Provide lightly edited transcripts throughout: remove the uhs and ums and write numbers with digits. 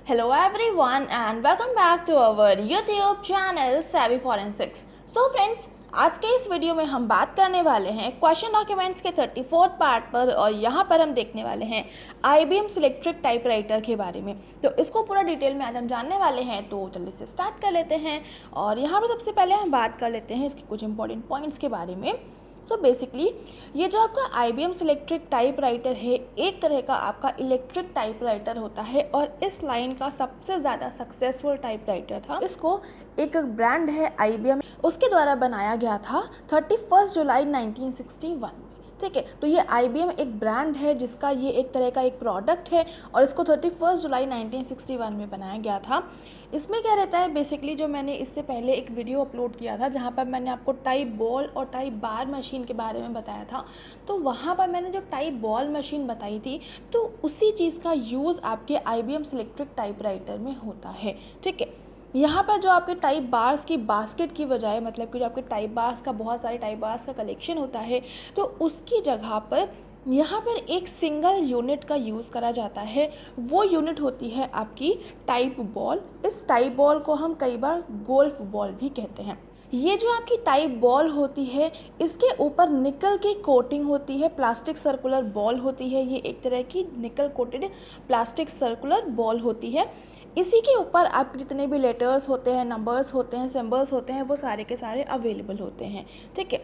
Hello everyone and welcome back to our YouTube channel Savvy Forensics. So friends, आज के इस video में हम बात करने वाले हैं क्वेश्चन डॉक्यूमेंट्स के 34th पार्ट पर और यहाँ पर हम देखने वाले हैं IBM सिलेक्ट्रिक टाइपराइटर के बारे में। तो इसको पूरा डिटेल में आज हम जानने वाले हैं, तो जल्दी से स्टार्ट कर लेते हैं। और यहाँ पर सबसे पहले हम बात कर लेते हैं इसके कुछ इंपॉर्टेंट पॉइंट्स के बारे में। तो बेसिकली ये जो आपका IBM सिलेक्ट्रिक टाइपराइटर है, एक तरह का आपका इलेक्ट्रिक टाइपराइटर होता है और इस लाइन का सबसे ज़्यादा सक्सेसफुल टाइपराइटर था। इसको एक ब्रांड है IBM, उसके द्वारा बनाया गया था 31 जुलाई 1961 में। ठीक है, तो ये IBM एक ब्रांड है जिसका ये एक तरह का एक प्रोडक्ट है और इसको 31 जुलाई 1961 में बनाया गया था। इसमें क्या रहता है, बेसिकली जो मैंने इससे पहले एक वीडियो अपलोड किया था जहाँ पर मैंने आपको टाइप बॉल और टाइप बार मशीन के बारे में बताया था, तो वहाँ पर मैंने जो टाइप बॉल मशीन बताई थी तो उसी चीज़ का यूज़ आपके IBM सिलेक्ट्रिक टाइपराइटर में होता है। ठीक है, यहाँ पर जो आपके टाइप बार्स की बास्केट की बजाय, मतलब कि जो आपके टाइप बार्स का बहुत सारे टाइप बार्स का कलेक्शन होता है, तो उसकी जगह पर यहाँ पर एक सिंगल यूनिट का यूज़ करा जाता है। वो यूनिट होती है आपकी टाइप बॉल। इस टाइप बॉल को हम कई बार गोल्फ बॉल भी कहते हैं। ये जो आपकी टाइप बॉल होती है, इसके ऊपर निकल की कोटिंग होती है, प्लास्टिक सर्कुलर बॉल होती है। ये एक तरह की निकल कोटेड प्लास्टिक सर्कुलर बॉल होती है। इसी के ऊपर आपके जितने भी लेटर्स होते हैं, नंबर्स होते हैं, सिंबल्स होते हैं, वो सारे के सारे अवेलेबल होते हैं। ठीक है,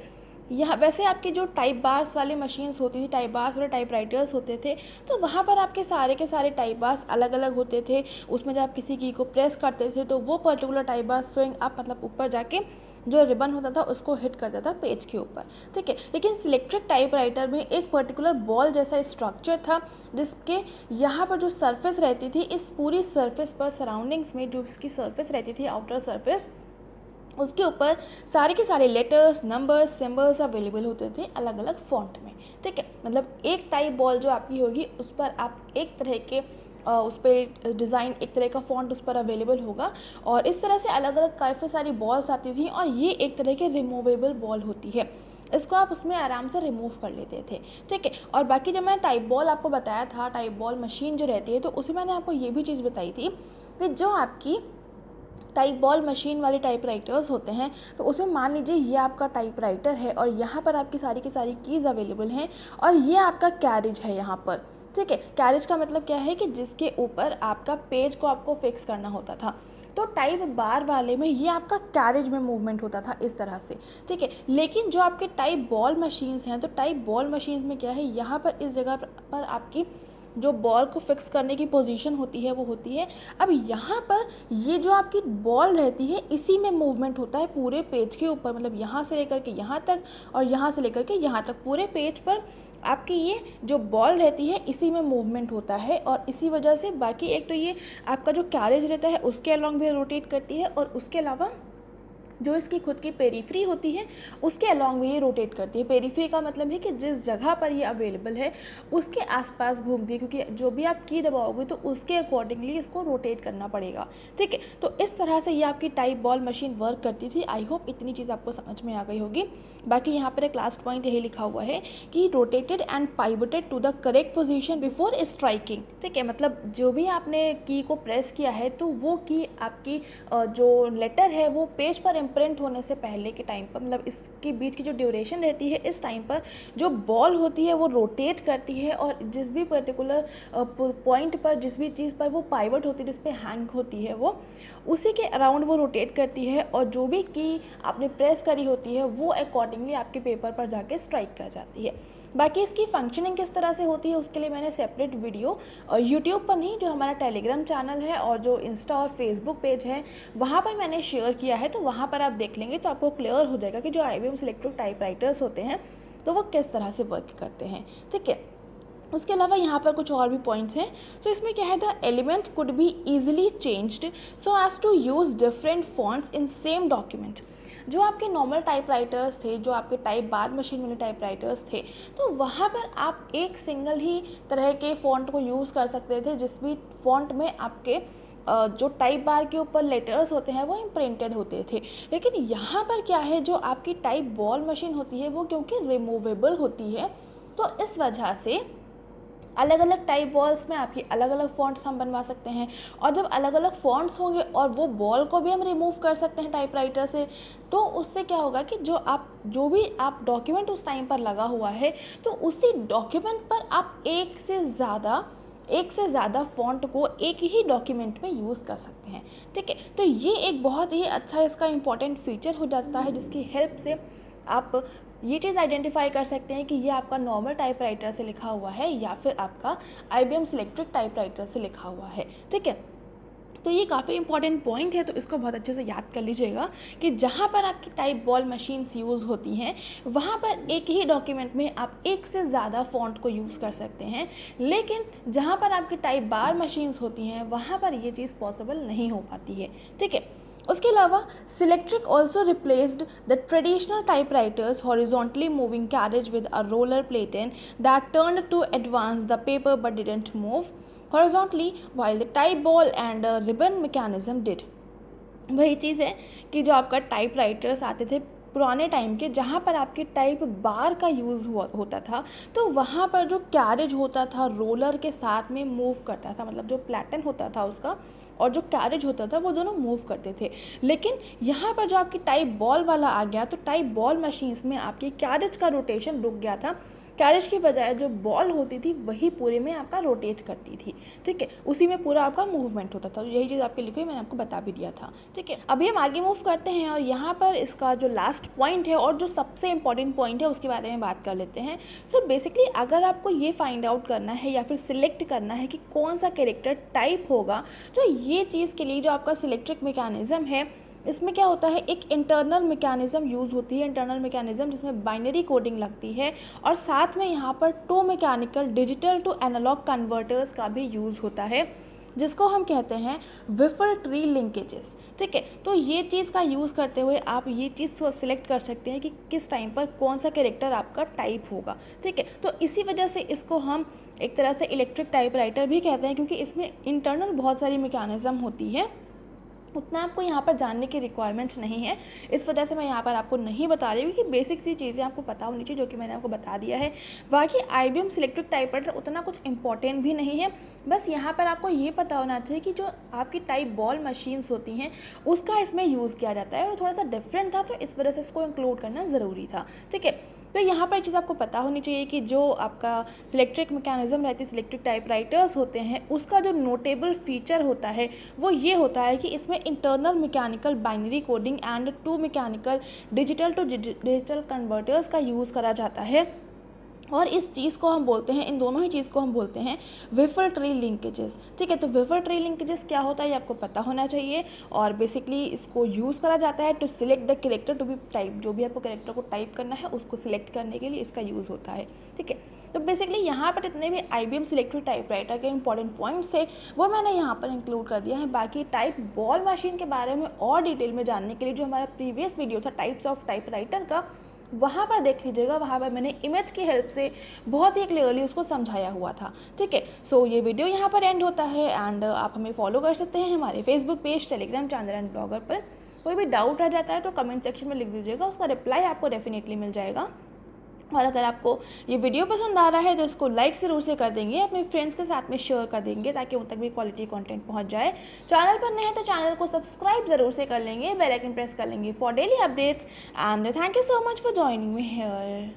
यहाँ वैसे आपके जो टाइप बार्स वाली मशीन्स होती थी, टाइप बार्स वाले टाइपराइटर्स होते थे, तो वहाँ पर आपके सारे के सारे टाइप बार्स अलग अलग होते थे। उसमें जब आप किसी की को प्रेस करते थे तो वो पर्टिकुलर टाइप बार स्वयं आप मतलब ऊपर जाके जो रिबन होता था उसको हिट करता था पेज के ऊपर। ठीक है, लेकिन सिलेक्ट्रिक टाइपराइटर में एक पर्टिकुलर बॉल जैसा स्ट्रक्चर था जिसके यहाँ पर जो सरफेस रहती थी, इस पूरी सरफेस पर सराउंडिंग्स में जो इसकी सरफेस रहती थी, आउटर सरफेस, उसके ऊपर सारे के सारे लेटर्स, नंबर्स, सिंबल्स अवेलेबल होते थे अलग अलग फॉन्ट में। ठीक है, मतलब एक टाइप बॉल जो आपकी होगी उस पर आप एक तरह के उस पर डिज़ाइन, एक तरह का फॉन्ट उस पर अवेलेबल होगा और इस तरह से अलग अलग काफ़ी सारी बॉल्स आती थी और ये एक तरह की रिमूवेबल बॉल होती है। इसको आप उसमें आराम से रिमूव कर लेते थे। ठीक है, और बाकी जब मैंने टाइप बॉल आपको बताया था, टाइप बॉल मशीन जो रहती है, तो उसमें मैंने आपको ये भी चीज़ बताई थी कि जो आपकी टाइप बॉल मशीन वाले टाइपराइटर्स होते हैं, तो उसमें मान लीजिए ये आपका टाइपराइटर है और यहाँ पर आपकी सारी की सारी कीज़ अवेलेबल हैं और ये आपका कैरेज है यहाँ पर। ठीक है, कैरेज का मतलब क्या है कि जिसके ऊपर आपका पेज को आपको फिक्स करना होता था। तो टाइप बार वाले में ये आपका कैरेज में मूवमेंट होता था इस तरह से। ठीक है, लेकिन जो आपके टाइप बॉल मशीन्स हैं, तो टाइप बॉल मशीन्स में क्या है, यहाँ पर इस जगह पर आपकी जो बॉल को फिक्स करने की पोजीशन होती है वो होती है। अब यहाँ पर ये जो आपकी बॉल रहती है इसी में मूवमेंट होता है पूरे पेज के ऊपर, मतलब यहाँ से लेकर के यहाँ तक और यहाँ से लेकर के यहाँ तक पूरे पेज पर आपकी ये जो बॉल रहती है इसी में मूवमेंट होता है। और इसी वजह से बाकी एक तो ये आपका जो कैरेज रहता है उसके अलॉन्ग भी रोटेट करती है और उसके अलावा जो इसकी खुद की पेरीफ्री होती है उसके अलॉन्ग में ये रोटेट करती है। पेरीफ्री का मतलब है कि जिस जगह पर ये अवेलेबल है उसके आसपास घूमती है, क्योंकि जो भी आप की दबाओगे तो उसके अकॉर्डिंगली इसको रोटेट करना पड़ेगा। ठीक है, तो इस तरह से ये आपकी टाइप बॉल मशीन वर्क करती थी। आई होप इतनी चीज़ आपको समझ में आ गई होगी। बाकी यहाँ पर एक लास्ट पॉइंट यही लिखा हुआ है कि rotated and pivoted to the correct position before striking. ठीक है, मतलब जो भी आपने की को प्रेस किया है तो वो की आपकी जो लेटर है वो पेज पर प्रिंट होने से पहले के टाइम पर, मतलब इसके बीच की जो ड्यूरेशन रहती है, इस टाइम पर जो बॉल होती है वो रोटेट करती है और जिस भी पर्टिकुलर पॉइंट पर, जिस भी चीज़ पर वो पाइवट होती है, जिस पे हैंग होती है, वो उसी के अराउंड वो रोटेट करती है और जो भी की आपने प्रेस करी होती है वो अकॉर्डिंगली आपके पेपर पर जाके स्ट्राइक कर जाती है। बाकी इसकी फंक्शनिंग किस तरह से होती है उसके लिए मैंने सेपरेट वीडियो यूट्यूब पर नहीं, जो हमारा टेलीग्राम चैनल है और जो इंस्टा और फेसबुक पेज है वहाँ पर मैंने शेयर किया है, तो वहाँ पर आप देख लेंगे तो आपको क्लियर हो जाएगा कि जो IBM सिलेक्ट्रिक टाइपराइटर्स होते हैं तो वो किस तरह से वर्क करते हैं। ठीक है, उसके अलावा यहाँ पर कुछ और भी पॉइंट्स हैं। सो इसमें क्या है, the element could be easily changed so as to use different fonts in same document. जो आपके नॉर्मल टाइपराइटर्स थे, जो आपके टाइप बार मशीन वाले टाइपराइटर्स थे, तो वहाँ पर आप एक सिंगल ही तरह के फ़ॉन्ट को यूज़ कर सकते थे जिस भी फ़ॉन्ट में आपके जो टाइप बार के ऊपर लेटर्स होते हैं वो इम्प्रिंटेड होते थे। लेकिन यहाँ पर क्या है, जो आपकी टाइप बॉल मशीन होती है वो क्योंकि रिमूवेबल होती है, तो इस वजह से अलग अलग टाइप बॉल्स में आपकी अलग अलग फ़ॉन्ट्स हम बनवा सकते हैं, और जब अलग अलग फ़ॉन्ट्स होंगे और वो बॉल को भी हम रिमूव कर सकते हैं टाइपराइटर से, तो उससे क्या होगा कि जो भी आप डॉक्यूमेंट उस टाइम पर लगा हुआ है, तो उसी डॉक्यूमेंट पर आप एक से ज़्यादा फ़ॉन्ट को एक ही डॉक्यूमेंट में यूज़ कर सकते हैं। ठीक है, तो ये एक बहुत ही अच्छा इसका इम्पॉर्टेंट फीचर हो जाता है, जिसकी हेल्प से आप ये चीज़ आइडेंटिफाई कर सकते हैं कि ये आपका नॉर्मल टाइपराइटर से लिखा हुआ है या फिर आपका IBM सिलेक्ट्रिक टाइपराइटर से लिखा हुआ है। ठीक है, तो ये काफ़ी इंपॉर्टेंट पॉइंट है, तो इसको बहुत अच्छे से याद कर लीजिएगा कि जहाँ पर आपकी टाइप बॉल मशीन्स यूज़ होती हैं, वहाँ पर एक ही डॉक्यूमेंट में आप एक से ज़्यादा फ़ॉन्ट को यूज़ कर सकते हैं, लेकिन जहाँ पर आपकी टाइप बार मशीन्स होती हैं, वहाँ पर ये चीज़ पॉसिबल नहीं हो पाती है। ठीक है, उसके अलावा Selectric also replaced the traditional typewriters horizontally moving carriage with a roller platen that turn to advance the paper but didn't move horizontally while the type ball and ribbon mechanism did। वही चीज़ है कि जो आपका typewriters आते थे पुराने time के, जहाँ पर आपके टाइप बार का यूज़ होता था, तो वहाँ पर जो कैरेज होता था रोलर के साथ में मूव करता था, मतलब जो प्लेटन होता था उसका और जो कैरेज होता था वो दोनों मूव करते थे। लेकिन यहाँ पर जो आपकी टाइप बॉल वाला आ गया, तो टाइप बॉल मशीन्स में आपकी कैरेज का रोटेशन रुक गया था। कैरेज की बजाय जो बॉल होती थी वही पूरे में आपका रोटेट करती थी। ठीक है, उसी में पूरा आपका मूवमेंट होता था। यही चीज़ आपके लिखी हुई मैंने आपको बता भी दिया था। ठीक है, अभी हम आगे मूव करते हैं और यहाँ पर इसका जो लास्ट पॉइंट है और जो सबसे इंपॉर्टेंट पॉइंट है उसके बारे में बात कर लेते हैं। सो बेसिकली अगर आपको ये फाइंड आउट करना है या फिर सिलेक्ट करना है कि कौन सा कैरेक्टर टाइप होगा, तो ये चीज़ के लिए जो आपका सिलेक्ट्रिक मैकेनिज्म है, इसमें क्या होता है, एक इंटरनल मैकेनिज्म यूज़ होती है, इंटरनल मैकेनिज्म जिसमें बाइनरी कोडिंग लगती है, और साथ में यहाँ पर 2 mechanical digital to analogue converters का भी यूज़ होता है, जिसको हम कहते हैं विफर ट्री लिंकेजेस। ठीक है, तो ये चीज़ का यूज़ करते हुए आप ये चीज़ सिलेक्ट कर सकते हैं कि किस टाइम पर कौन सा कैरेक्टर आपका टाइप होगा। ठीक है, तो इसी वजह से इसको हम एक तरह से इलेक्ट्रिक टाइपराइटर भी कहते हैं, क्योंकि इसमें इंटरनल बहुत सारी मैकेनिज्म होती है, उतना आपको यहाँ पर जानने की रिक्वायरमेंट्स नहीं है। इस वजह से मैं यहाँ पर आपको नहीं बता रही हूँ कि बेसिक सी चीज़ें आपको पता होनी चाहिए, जो कि मैंने आपको बता दिया है। बाकी IBM सिलेक्ट्रिक टाइपराइटर उतना कुछ इंपॉर्टेंट भी नहीं है, बस यहाँ पर आपको ये पता होना चाहिए कि जो आपकी टाइप बॉल मशीन्स होती हैं उसका इसमें यूज़ किया जाता है, और थोड़ा सा डिफरेंट था, तो इस वजह से इसको इंक्लूड करना ज़रूरी था। ठीक है, तो यहाँ पर चीज़ आपको पता होनी चाहिए कि जो आपका सिलेक्ट्रिक मैकेनिज्म रहती है, सिलेक्ट्रिक टाइपराइटर्स होते हैं, उसका जो नोटेबल फीचर होता है वो ये होता है कि इसमें internal mechanical binary coding and 2 mechanical digital to digital converters का यूज़ करा जाता है, और इस चीज़ को हम बोलते हैं, इन दोनों ही चीज़ को हम बोलते हैं विफर ट्री लिंकेजेस। ठीक है, तो विफर ट्री लिंकेजेस क्या होता है ये आपको पता होना चाहिए, और बेसिकली इसको यूज़ करा जाता है to select the character to be type. जो भी आपको कैरेक्टर को टाइप करना है उसको सिलेक्ट करने के लिए इसका यूज़ होता है। ठीक है, तो बेसिकली यहाँ पर जितने भी IBM सिलेक्ट्रिक टाइपराइटर के इंपॉर्टेंट पॉइंट्स थे वो मैंने यहाँ पर इंक्लूड कर दिया है। बाकी टाइप बॉल मशीन के बारे में और डिटेल में जानने के लिए जो हमारा प्रीवियस वीडियो था टाइप्स ऑफ टाइपराइटर का, वहाँ पर देख लीजिएगा, वहाँ पर मैंने इमेज की हेल्प से बहुत ही क्लियरली उसको समझाया हुआ था। ठीक है, सो ये वीडियो यहाँ पर एंड होता है, एंड आप हमें फॉलो कर सकते हैं हमारे Facebook page, Telegram channel and blogger पर। कोई भी डाउट रह जाता है तो कमेंट सेक्शन में लिख दीजिएगा, उसका रिप्लाई आपको डेफिनेटली मिल जाएगा। और अगर आपको ये वीडियो पसंद आ रहा है तो इसको लाइक ज़रूर से कर देंगे, अपने फ्रेंड्स के साथ में शेयर कर देंगे ताकि उन तक भी क्वालिटी कंटेंट पहुंच जाए। चैनल पर नए हैं तो चैनल को सब्सक्राइब ज़रूर से कर लेंगे, बेल आइकन प्रेस कर लेंगे for daily updates, and thank you so much for joining me here.